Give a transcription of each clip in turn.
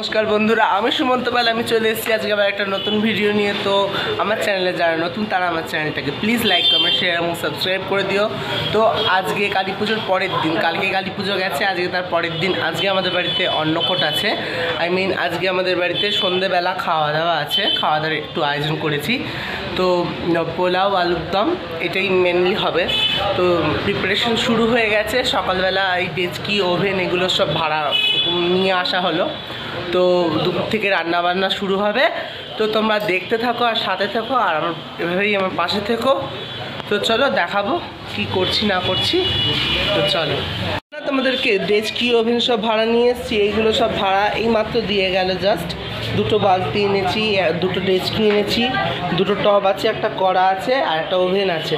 নমস্কার বন্ধুরা, আমি সুমন্ত পাল। আমি চলে এসেছি আজকে আবার একটা নতুন ভিডিও নিয়ে। তো আমার চ্যানেলে যারা নতুন তারা আমার চ্যানেলটাকে প্লিজ লাইক, কমেন্ট, শেয়ার এবং সাবস্ক্রাইব করে দিও। তো আজকে কালী পুজোর পরের দিন, কালকে কালী পুজো গেছে, আজকে তার পরের দিন। আজকে আমাদের বাড়িতে অন্নকূট আছে, আজকে আমাদের বাড়িতে সন্ধেবেলা খাওয়া দাওয়া আছে, খাওয়া দাওয়ার একটু আয়োজন করেছি। তো পোলাও, আলুর দম এটাই মেনলি হবে। তো প্রিপারেশন শুরু হয়ে গেছে। সকালবেলা এই ডেচকি, ওভেন এগুলো সব ভাড়া নিয়ে আসা হলো। তো দুপুর থেকে রান্না বান্না শুরু হবে। তো তোমরা দেখতে থাকো আর সাথে থাকো, আর এভাবেই আমার পাশে থেকো। তো চলো দেখাবো কি করছি না করছি। তো চলো, তোমাদেরকে ডেচকি, ওভেন সব ভাড়া নিয়ে এসেছি। এইগুলো সব ভাড়া এই মাত্র দিয়ে গেল। জাস্ট দুটো বালতি এনেছি, দুটো ডেচকি এনেছি, দুটো টব আছে, একটা কড়া আছে আর একটা ওভেন আছে।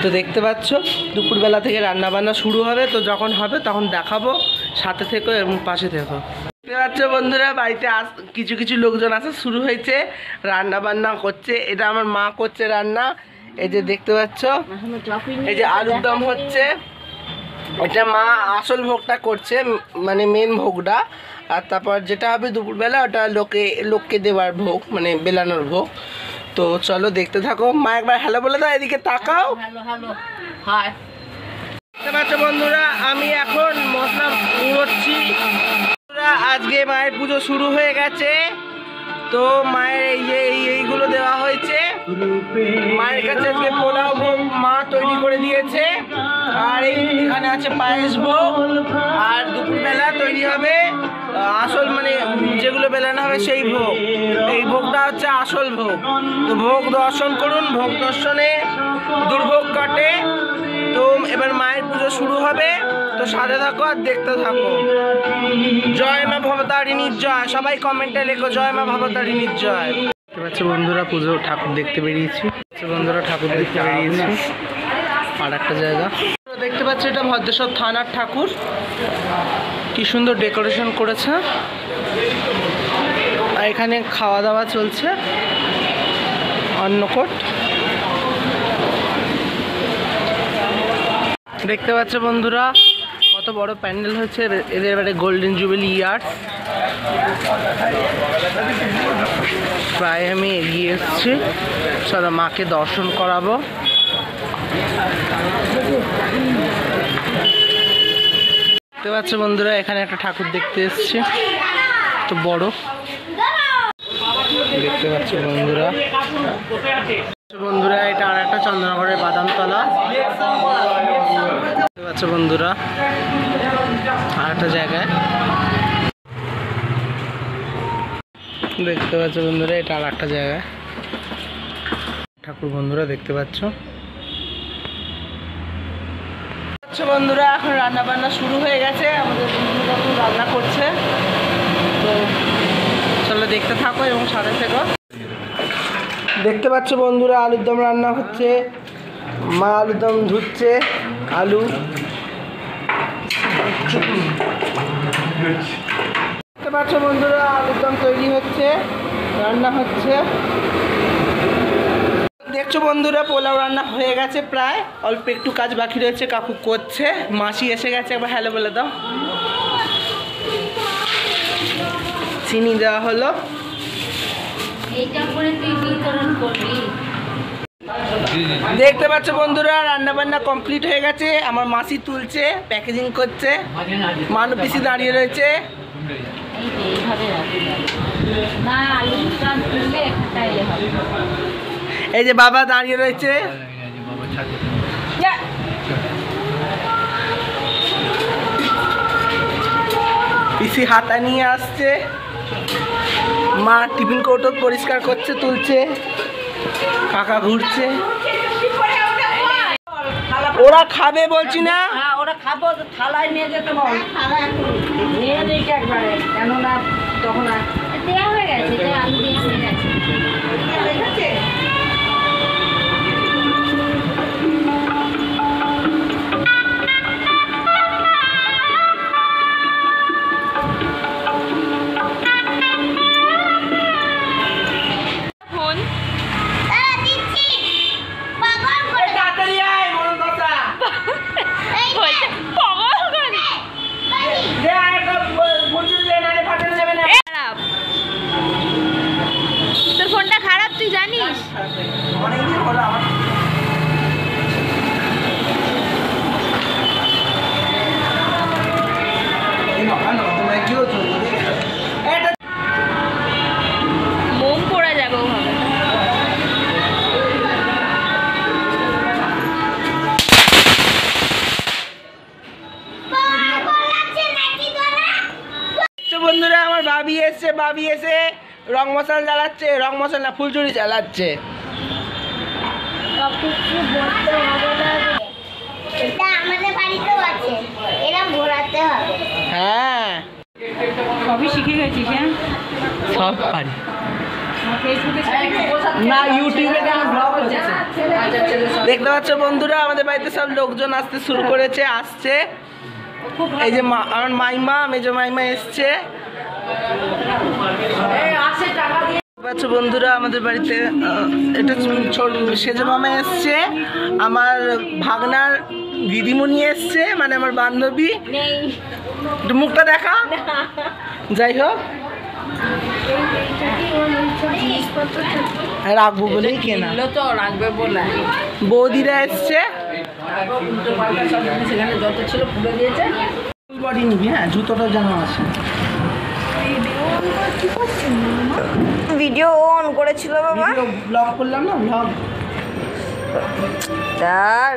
তো দেখতে পাচ্ছ দুপুরবেলা থেকে রান্না বান্না শুরু হবে। তো যখন হবে তখন দেখাবো, সাথে থেকো এবং পাশে থেকো। দেখতে পাচ্ছ বন্ধুরা, বাড়িতে কিছু কিছু লোকজন আছে, শুরু হয়েছে, রান্না বান্না করছে। এটা আমার মা করছে রান্না। এই যে দেখতে পাচ্ছ, এই যে আলুর দম হচ্ছে। এটা মা আসল ভোগটা করছে, মানে মেন ভোগটা। আর তারপর যেটা হবে দুপুরবেলা, ওটা লোককে দেওয়ার ভোগ, মানে বেলানোর ভোগ। তো চলো দেখতে থাকো। মা একবার হ্যালো বলে দাও, এদিকে তাকাও। দেখতে পাচ্ছ বন্ধুরা, আমি এখন মশলা উড়োচ্ছি। আজকে মায়ের পুজো শুরু হয়ে গেছে। তো মায়ের এইগুলো দেওয়া হয়েছে। মায়ের কাছে আজকে পোলাও ভোগ মা তৈরি করে দিয়েছে। আর এখানে আছে পায়েস ভোগ। আর দুপুরবেলা তৈরি হবে আসল, মানে যেগুলো বেলানো হবে সেই ভোগ। এই ভোগটা হচ্ছে আসল ভোগ। তো ভোগ দর্শন করুন, ভোগ দর্শনে দুর্ভোগ কাটে। তো এবার মায়ের পুজো শুরু হবে। তো সাথে থাকো আর দেখতে থাকো। জয় মা ভবতারিণীর জয়। সবাই কমেন্টে লেখো জয় মা ভবতারিণীর জয়। দেখতে পাচ্ছ বন্ধুরা, পুজো ঠাকুর দেখতে বেরিয়েছি। বন্ধুরা ঠাকুর দেখতে বেরিয়েছি আর একটা জায়গা দেখতে পাচ্ছ, এটা ভদ্রেশ্বর থানার ঠাকুর। কি সুন্দর ডেকোরেশন করেছে। আর এখানে খাওয়া দাওয়া চলছে, অন্নকূট। দেখতে পাচ্ছ বন্ধুরা, কত বড় প্যান্ডেল হচ্ছে। এদের এবারে গোল্ডেন জুবিলি ইয়ার্স। প্রায় আমি এগিয়ে এসেছি। চলো মাকে দর্শন করাবো। দেখতে পাচ্ছ বন্ধুরা, এখানে একটা ঠাকুর দেখতে এসেছি, তো বড়। দেখতে পাচ্ছ বন্ধুরা, এটা আর একটা চন্দননগরের বাদামতলা। দেখতে পাচ্ছ বন্ধুরা, আর একটা জায়গায়। দেখতে পাচ্ছ বন্ধুরা, এটা আর একটা জায়গায় ঠাকুর। বন্ধুরা দেখতে পাচ্ছ বন্ধুরা, এখন রান্না বান্না শুরু হয়ে গেছে। আমাদের বন্ধুরা এখন রান্না করছে। তো চলো দেখতে থাকো এবং সাথে থেকো। দেখতে পাচ্ছ বন্ধুরা, আলুর দম রান্না হচ্ছে। মা আলুর দম ধুচ্ছে, আলু। দেখতে পাচ্ছ বন্ধুরা, আলুর দম তৈরি হচ্ছে, রান্না হচ্ছে। দেখছো বন্ধুরা, পোলাও রান্না হয়ে গেছে প্রায়। অল্প একটু কাজ বাকি রয়েছে, কাকু করছে। মাসি এসে গেছে, একবার হ্যালো বলে দাও। চিনি দেওয়া হলো। দেখতে পাচ্ছ বন্ধুরা, রান্না বান্না কমপ্লিট হয়ে গেছে। আমার মাসি তুলছে, প্যাকেজিং করছে। মানু পিসি দাঁড়িয়ে রয়েছে। এই যে বাবা দাঁড়িয়ে রয়েছে। পিসি হাতা নিয়ে আসছে। মা টিফিন কৌটো পরিষ্কার করছে, তুলছে। কাকা ঘুরছে। ওরা খাবে বলছি না, ওরা খাবো, থালায় নিয়ে যেতে বল। নিয়ে নিই একবারে, কেননা তখন দেওয়া হয়ে গেছে। আলু দিয়ে হয়ে গেছে। বাবি এসে রং মশলা জ্বালাচ্ছে, রং মশলা ফুলঝুরি জ্বালাচ্ছে। এটা আমাদের বাড়িতেও আছে, এরা ঘোরাতে হবে। হ্যাঁ সবই শিখে গেছিস, হ্যাঁ? সব পারি ফেসবুকে না, ইউটিউবে ব্লগ হচ্ছে। দেখতে পাচ্ছ বন্ধুরা, আমাদের বাড়িতে সব লোকজন আসতে শুরু করেছে, আসছে। এই যে আমার মাইমা, মেজো মাইমা এসছে। পাচ্ছ বন্ধুরা, আমাদের বাড়িতে এটা সেজো মামা এসছে, আমার ভাগনার দিদিমণি এসছে, মানে আমার বান্ধবী। একটু মুখটা দেখা। যাই হোক, রাখবো বলেই কেনা। তো রাখবে বলে বৌদিরা এসছে। সেখানে যত ছিল পুরো দিয়েছে। বডি নিবি, হ্যাঁ জুতোটা যেন আছে। ভিডিও অন করেছিল বাবা, ব্লগ করলাম না, ব্লগ। তার